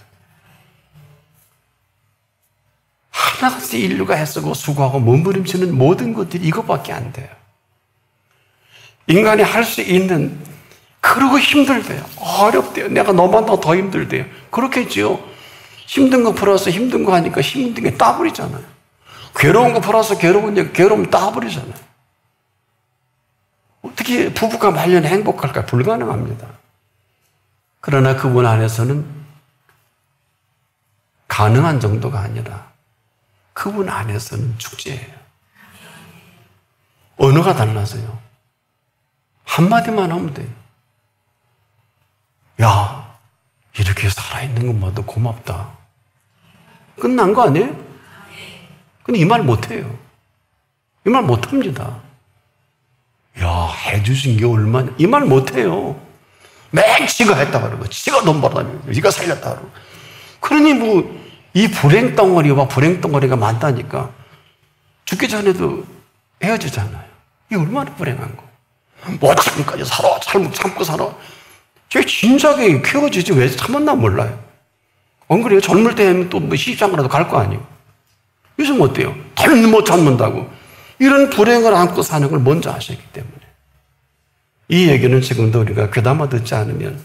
하나같이 인류가 애쓰고 수고하고 몸부림치는 모든 것들이 이것밖에 안 돼요. 인간이 할 수 있는 그러고 힘들대요. 어렵대요. 내가 너만 더 힘들대요. 그렇겠지요. 힘든 거 플러스 힘든 거 하니까 힘든 게 따버리잖아요. 괴로운 거 플러스 괴로우면 따버리잖아요. 어떻게 부부가 말년에 행복할까? 불가능합니다. 그러나 그분 안에서는 가능한 정도가 아니라 그분 안에서는 축제예요. 언어가 달라서요. 한마디만 하면 돼요. 야, 이렇게 살아있는 것마다 고맙다. 끝난 거 아니에요? 근데 이 말 못해요. 이 말 못합니다. 야, 해주신 게 얼마냐. 이 말 못해요. 맨 지가 했다 그러고, 지가 돈 벌었다고, 지가 살렸다 그러고. 그러니 이 불행덩어리와 불행덩어리가 많다니까 죽기 전에도 헤어지잖아요. 이게 얼마나 불행한 거. 지금까지 살아. 참고 살아. 제가 진작에 헤어지지 왜 참았나 몰라요. 안 그래요? 젊을 때는 또 시집장가라도 갈 거 아니에요. 요즘 어때요? 덜 못 참는다고. 이런 불행을 안고 사는 걸 먼저 아셨기 때문에. 이 얘기는 지금도 우리가 귀담아 듣지 않으면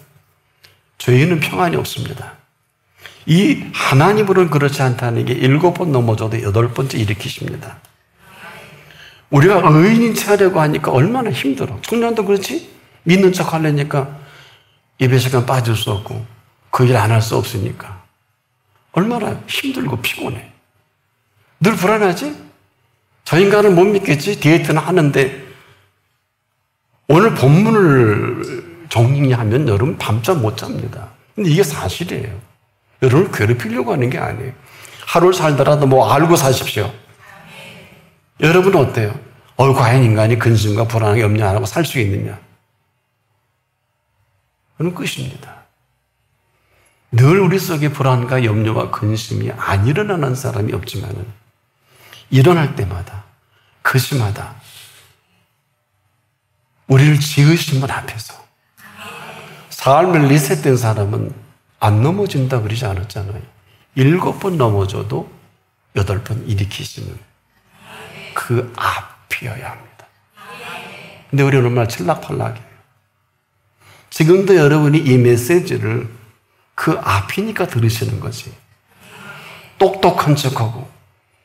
저희는 평안이 없습니다. 이 하나님으로는 그렇지 않다는 게 7번 넘어져도 8번째 일으키십니다. 우리가 의인인 체 하려고 하니까 얼마나 힘들어. 청년도 그렇지? 믿는 척 하려니까 예배 시간 빠질 수 없고 그 일 안 할 수 없으니까 얼마나 힘들고 피곤해. 늘 불안하지? 저 인간은 못 믿겠지? 디에트는 하는데 오늘 본문을 정리하면 여러분 밤잠 못 잡니다. 근데 이게 사실이에요. 여러분을 괴롭히려고 하는 게 아니에요. 하루를 살더라도 알고 사십시오. 여러분은 어때요? 과연 인간이 근심과 불안하게 염려 안 하고 살 수 있느냐? 그건 끝입니다. 늘 우리 속에 불안과 염려와 근심이 안 일어나는 사람이 없지만은 일어날 때마다 그 시마다 우리를 지으신 분 앞에서 삶을 리셋된 사람은 안 넘어진다 그러지 않았잖아요. 7번 넘어져도 8번 일으키시는 그 앞이어야 합니다. 근데 우리는 얼마나 칠락팔락해요. 지금도 여러분이 이 메시지를 그 앞이니까 들으시는 거지. 똑똑한 척하고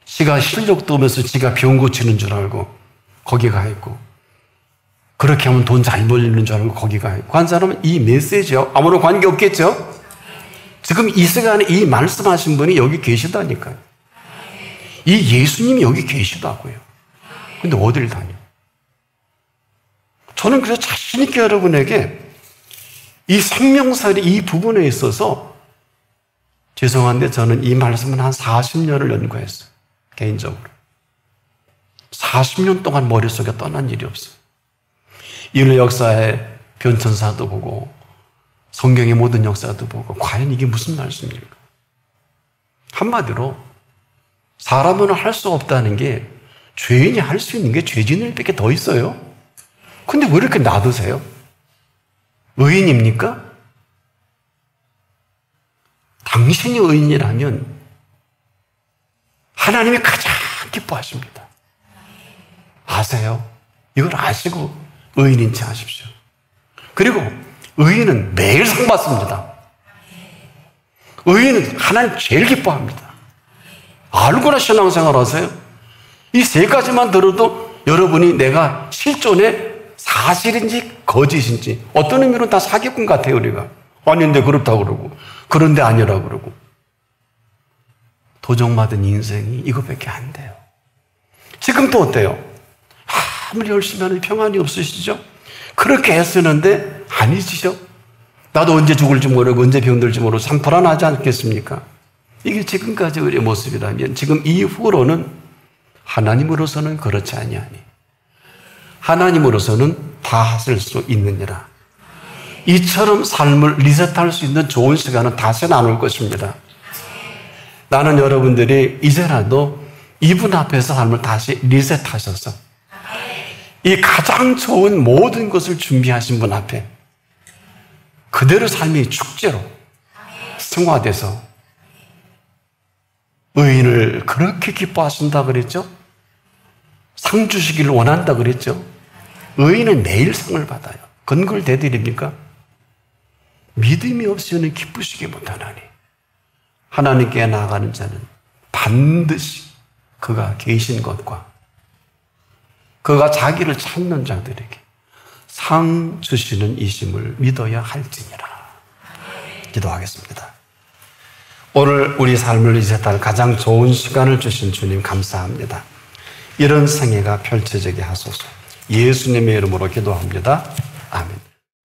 지가 실력도 오면서 지가 병 고치는 줄 알고 거기 가 있고 그렇게 하면 돈 잘 벌리는 줄 알고 거기 가 있고 한 사람은 이 메시지와 아무런 관계 없겠죠? 지금 이 시간에 이 말씀하신 분이 여기 계시다니까요. 이 예수님이 여기 계시다고요. 근데 어딜 다녀? 저는 그래서 자신있게 여러분에게 이 생명살이 이 부분에 있어서 죄송한데 저는 이 말씀은 한 40년을 연구했어요. 개인적으로. 40년 동안 머릿속에 떠난 일이 없어요. 인류 역사의 변천사도 보고 성경의 모든 역사도 보고 과연 이게 무슨 말씀입니까? 한마디로 사람은 할 수 없다는 게 죄인이 할 수 있는 게 죄진일 밖에 더 있어요. 근데 왜 이렇게 놔두세요? 의인입니까? 당신이 의인이라면 하나님이 가장 기뻐하십니다. 아세요? 이걸 아시고 의인인 체 하십시오. 그리고 의인은 매일 상 받습니다. 의인은 하나님 제일 기뻐합니다. 알고나 신앙생활 하세요? 이 세 가지만 들어도 여러분이 내가 실존의 사실인지 거짓인지 어떤 의미로 다 사기꾼 같아요. 우리가 아닌데 그렇다고 그러고 그런데 아니라고 그러고 도적맞은 인생이 이것밖에 안 돼요. 지금 또 어때요? 아무리 열심히 하는 평안이 없으시죠? 그렇게 애쓰는데 아니시죠? 나도 언제 죽을지 모르고 언제 병들지 모르고 참 불안하지 않겠습니까? 이게 지금까지 우리의 모습이라면 지금 이후로는 하나님으로서는 그렇지 아니하니 하나님으로서는 다 하실 수 있느니라. 이처럼 삶을 리셋할 수 있는 좋은 시간은 다시는 안 올 것입니다. 나는 여러분들이 이제라도 이분 앞에서 삶을 다시 리셋하셔서 이 가장 좋은 모든 것을 준비하신 분 앞에 그대로 삶이 축제로 승화돼서 의인을 그렇게 기뻐하신다 그랬죠? 상 주시기를 원한다 그랬죠? 의인은 매일 상을 받아요. 근거를 대드립니까? 믿음이 없이는 기쁘시게 못하나니 하나님께 나아가는 자는 반드시 그가 계신 것과 그가 자기를 찾는 자들에게 상 주시는 이심을 믿어야 할지니라. 기도하겠습니다. 오늘 우리 삶을 리셋할 가장 좋은 시간을 주신 주님 감사합니다. 이런 생애가 펼쳐지게 하소서. 예수님의 이름으로 기도합니다. 아멘.